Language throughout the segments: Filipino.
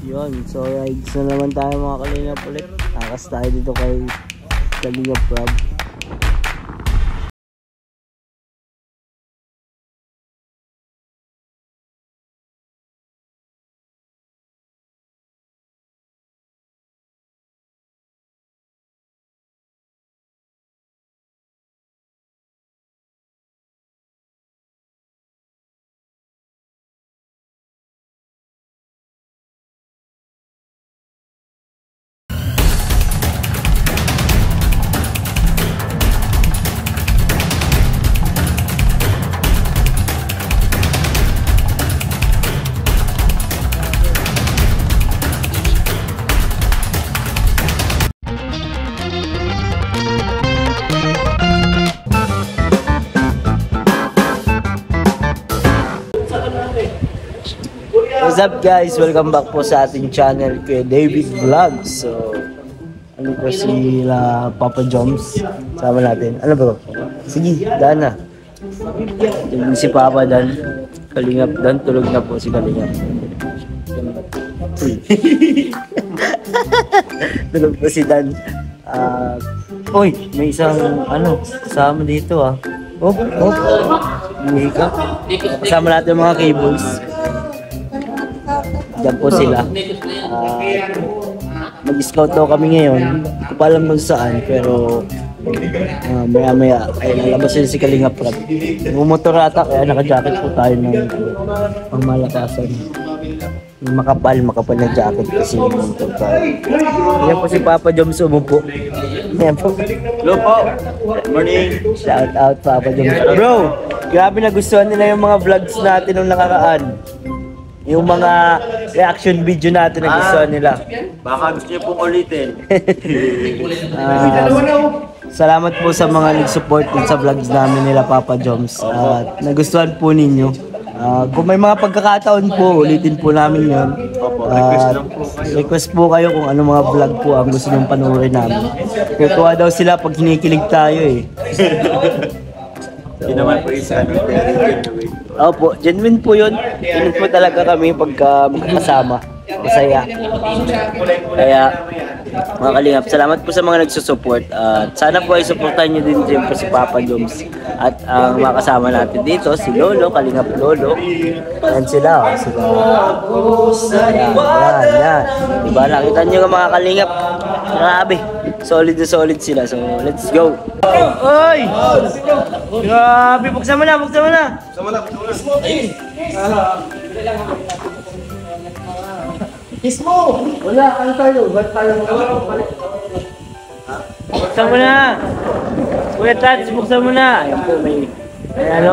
Yun, so rides na naman tayo mga kalingap ulit. Takas tayo dito kay Kalingap Rob. What's up guys? Welcome back po sa ating channel kay David Vlogs. So, ano po sila Papa Joms. Sama natin. Ano ba? Sige, daan na. Tulog si Papa Dan. Kalingap Dan, tulog na po si Kalingap. Tulog po si Dan. Uy, may isang kasama dito ah. Hop. Hindi ka. Kasama natin mga cables. Diyan po sila. Mag-scout daw kami ngayon. Hindi ko pa alam kung saan, pero maya-maya ay lalabas yun si Kalingap Rob. Mumotor ata, kaya naka-jacket po tayo ng pangmalakasan. Makapal na jacket kasi mumotor tayo. Yan po si Papa Joms umupo. Yan po. Hello po. Morning. Shout out Papa Joms. Bro, grabe nagustuhan nila yung mga vlogs natin nung nakaraan. Yung mga reaction video natin na gusto nila. Baka gusto niyo pong ulitin. Salamat po sa mga nag-support din sa vlogs namin nila Papa Joms. At nagustuhan po ninyo. Kung may mga pagkakataon po, ulitin po namin yun. Request po kayo kung ano mga vlog po ang gusto nyong panoorin namin. Tuwa daw sila pag hinikilig tayo eh. Hindi naman po isa. Opo, genuine po yun. Genuine po talaga kami pagka magkakasama. Masaya. Kaya, mga Kalingap, salamat po sa mga nagsusupport. At sana po ay supportan nyo din siyempre si Papa Joms. At ang mga kasama natin dito, si Lolo, Kalingap Lolo. Yan sila. Yan. Diba, nakita nyo nga mga Kalingap. Grabe. Solid na solid sila. So, let's go. Oy! Grabe, buksan mo na. Kismo! Wala, ano tayo? Ba't tayo mag-alala? Buksan mo na! Kuya Tats, buksan mo na! Ayan po,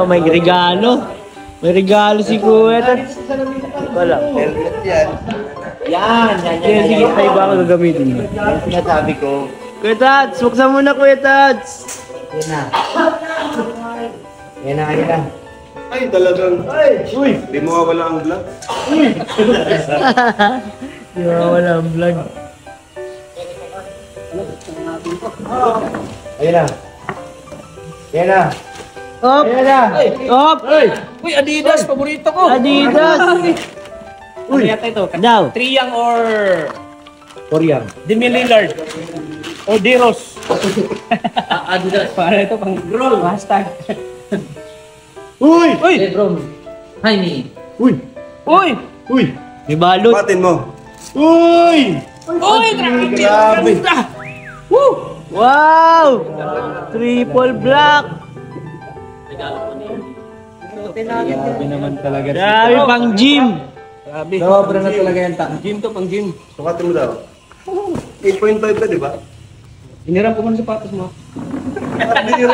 may regalo. May regalo si Kuya Tats. Wala. Yan. Sige, tayo ba ako gagamitin mo? Yan sinasabi ko. Kuya Tats, buksan mo na Kuya Tats! Yan na. Ay, talagang. Uy! Di mo wala ang vlog. Di ba wala ang vlog? Ayan na. Op! Op! Uy, Adidas! Paborito ko! Adidas! Ano yata ito? Daw! Triang or Korean. Demi Lillard? O Deros? Adidas. Para ito pang roll. Hashtag. Uy! Uy! Jaime. Uy! May balot! Patin mo. Uy! Uy! Grabe! Woo! Wow! Triple black! Grabe naman talaga. Grabe pang gym! Grabe. Sobra na talaga yan. Gym to, pang gym. Sukatin mo daw. 8.5 ka, di ba? Iniram ko man sa patos mo. Idol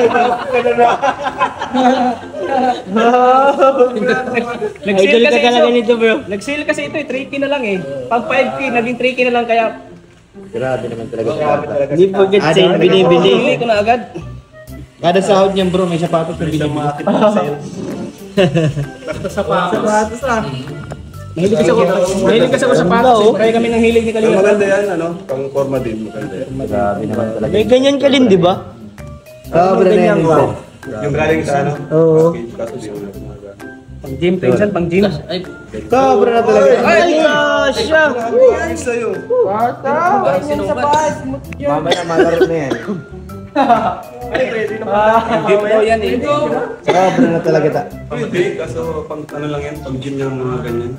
ka talaga nito bro. Nag-sale kasi ito eh, 3K na lang eh. Pag 5K, naging 3K na lang kaya Grabe naman talaga. Hindi po get sale, binibili. bili ko na agad. Kada sahod niyan bro, may sapatos na binibili. Basta sapatos ah. Mahilig kasi ako sa patos. Kaya kami nang hilig ni Ang Kalingap. maganda yan, pang forma din. Maganda yan. Grabe naman talaga. May ganyan ka din, di ba? Sobra na yan bro. Yung galing sa Oo. Kaso di ulit umaga. Pang gym, pinsan, pang gym. Sobra na talaga. Ay, kasya! Ay, sa'yo. Mamaya malaro na yan. Gym daw yan eh. Sobra na talaga ta. Pwede, kaso pang ano lang yan, pang gym yung mga ganyan.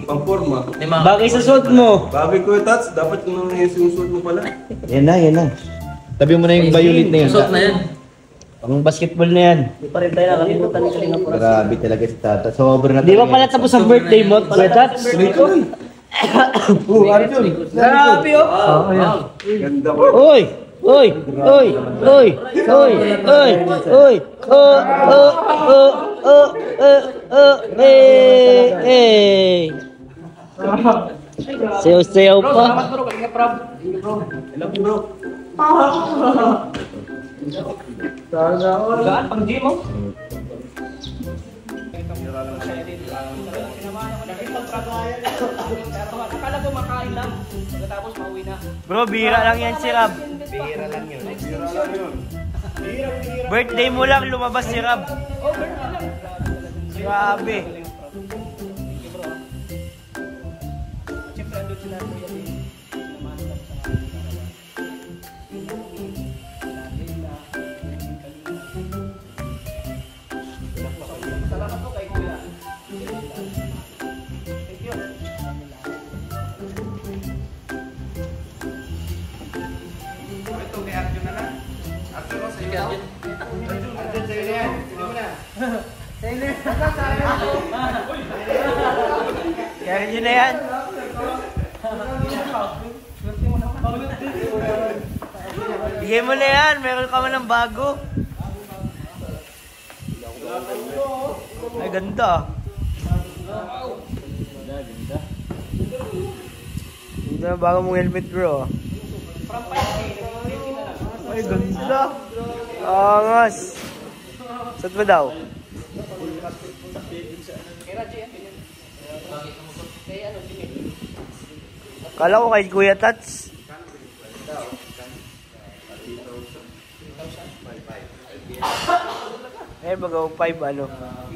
Pang forma. Bagay sa suot mo. Babi ko Tats, dapat nung sinusuot mo pala. Yan na, yan na. Tabi mo na yung violet na yun. Suot na yan. Pang basketball na yan. Di pa rin tayo nakalimutan ni Kalinga Prab. Grabe talaga si Tata. Sobra na talaga. Di ba pala tapos ang birthday mo, Kuya Tats? Grabe oh. Ganda ko. Uy! Uy! Uy! Uy! Uy! Uy! Uy! Eh! Sayaw-sayaw pa. Salamat bro, Kalinga Prab. Hello, bro. Gaan, pang gym oh. Akala ko makain lang. Pagkatapos mauwi na. Bro, bira lang yan si Rab. Bira lang yun. Birthday mo lang lumabas si Rab. Grabe. Siyempre, andun sila. Salamat po kay Kuya. Thank you. Ito kay Arjun na lang. Arjun mo sa iyo. Arjun sa iyo yan. Sino mo na? Kaya yun na yan. Bigay mo na yan. Meron ka man ng bago. Ay, ganda. Ganda na bago mong helmet, bro. Ay, ganda. Angas. Saan ba daw? Kala ko kay Kuya Tats. Eh, bago 5 ano?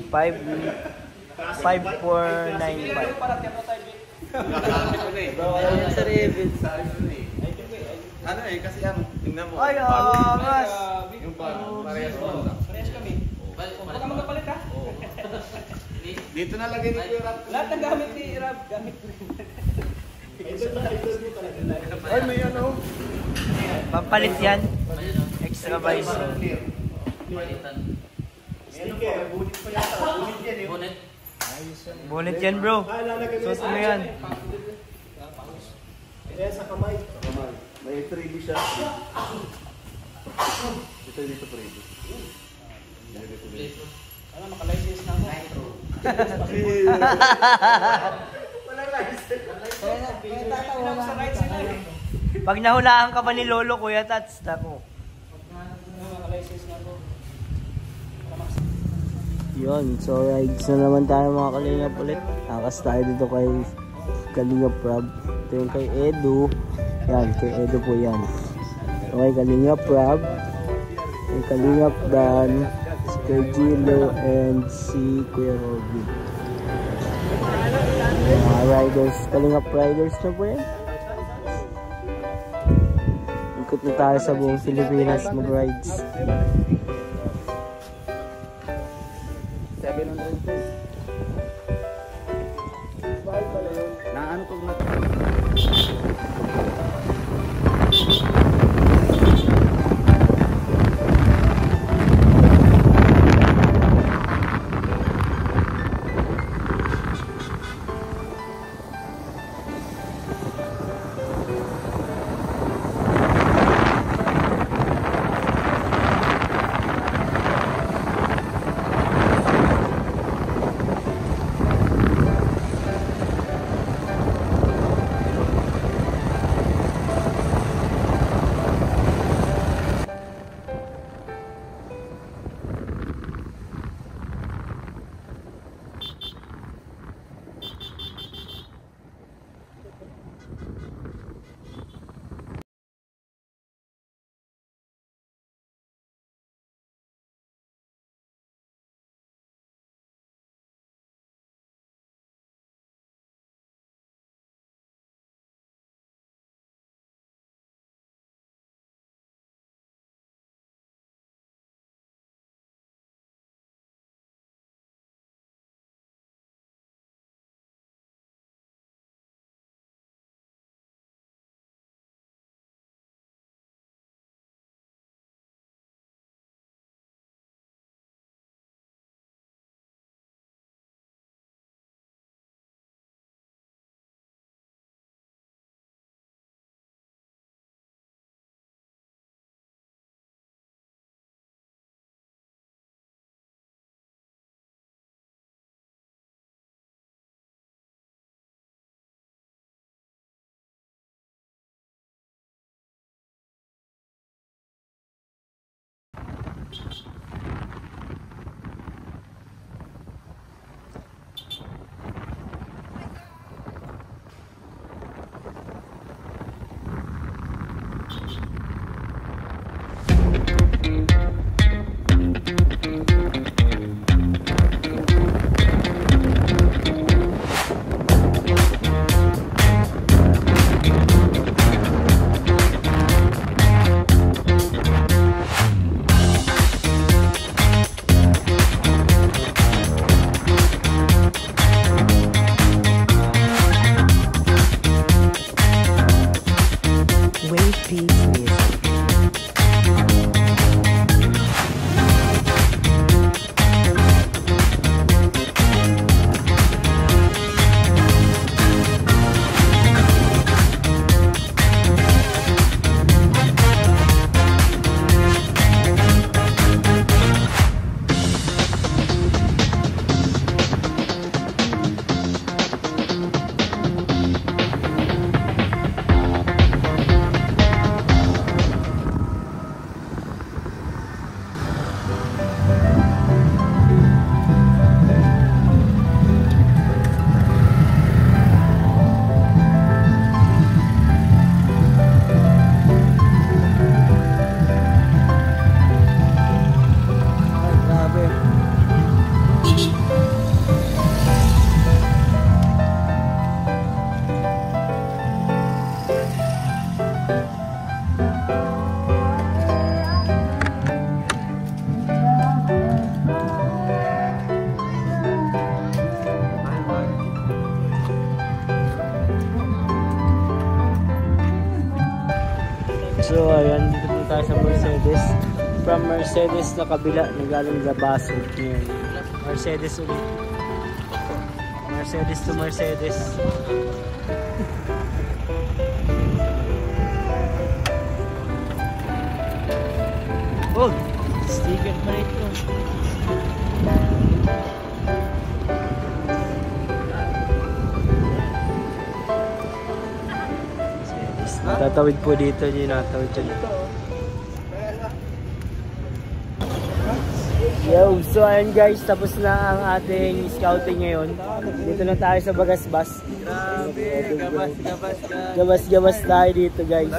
5,495. Sa Rebel. Ano eh, kasi ano, tingnan mo. Ay, angas. Yung parehas mo. Parehas kami. Baka magkapalit ha? Dito na lagay ni Kuya Rap. Lahat ng gamit ni Rab, gamit ko rin. Ay, may ano. Pampalit yan. Extra visor. Bonnet. Bonnet yan, bro. Suot mo yan. May 3D siya. Dito freebie. Ano, maka-license na ako. Sa rights nila eh. Pag nahulaan ka pa ni Lolo, Kuya Tats, tako. Maka-license na ako. Yun, so rides na naman tayo mga Kalingap ulit. Akas tayo dito kay Kalingap Prab. Ito yung kay Edu. Yan, kay Edu po yan. So kay Kalingap Prab, kay Kalingap Dan, si Kuya Gilo, and si Kuya Robby. Mga riders, Kalingap riders na po yan. Ikot na tayo sa buong Pilipinas mag-rides. So ayan, dito po tayo sa Mercedes. From Mercedes na kabila, nagaling Labasog ngayon. Mercedes ulit. Mercedes to Mercedes. Oh! Sticker pa rin ito. Tatawid po dito, yung natawid siya dito. Yo, so ayun guys, tapos na ang ating scouting ngayon. Dito na tayo sa Bagasbas. Gabas tayo dito guys.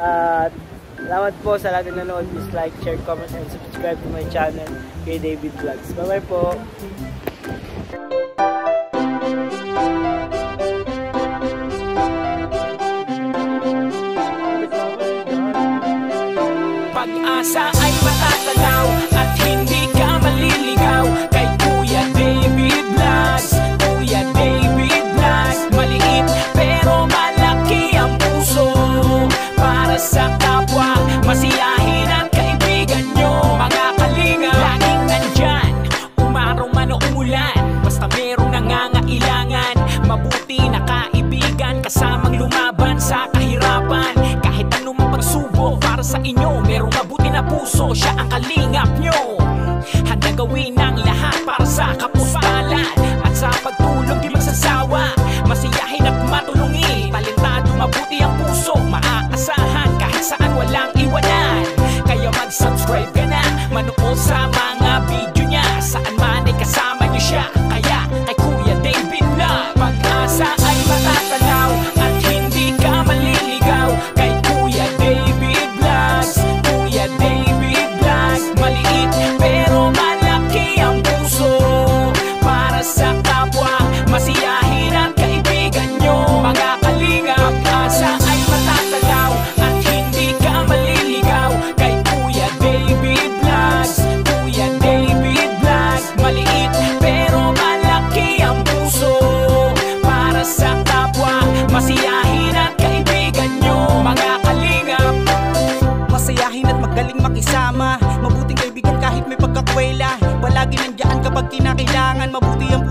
At salamat po sa lahat na nanood. Please like, share, comment, and subscribe to my channel, kay David Vlogs. Bye bye po! Pag-asa ay matatanaw at hindi ka maliligaw kay Kuya David Vlogs. Kuya David Vlogs, maliit pero malaki ang puso para sa kapwa, masiyahin at kaibigan nyo. Mga kalinga, laging nandyan, umaraw man o umulan, basta merong nangangailangan. Mabuti na kaibigan, kasamang lumaban sa kahirapan. Kahit anumang pagsubok para sa inyo, merong mabuti na puso, siya ang kalingap nyo. Handa gawin ang lahat para sa kapustalan, at sa pagtulong di magsasawa, masiyahin at matulungin. Talentado, mabuti ang puso, maaasahan kahit saan walang iwanan. Kaya mag-subscribe ka na, manood sa mga video niya, saan man ay kasama niyo siya. Kaya kay Kuya David Vlog, pag-asa ay matatanaw at hindi ka maliligaw kay Kuya David Vlogs. Kuya David Vlogs, maliit pero malaki ang puso para sa kapwa, masiyahin at kaibigan nyo. Mga kalinga, pag-asa ay matatanaw at hindi ka maliligaw kay Kuya David Vlogs. Kuya David Vlogs, maliit pero malaki ang puso para sa kapwa, masiyahin at kaibigan nyo. Mga kalinga, masayahin at magaling makisama, mabuting kaibigan kahit may pagkakwela, palagi nandiyan kapag kinakailangan. Mabuti ang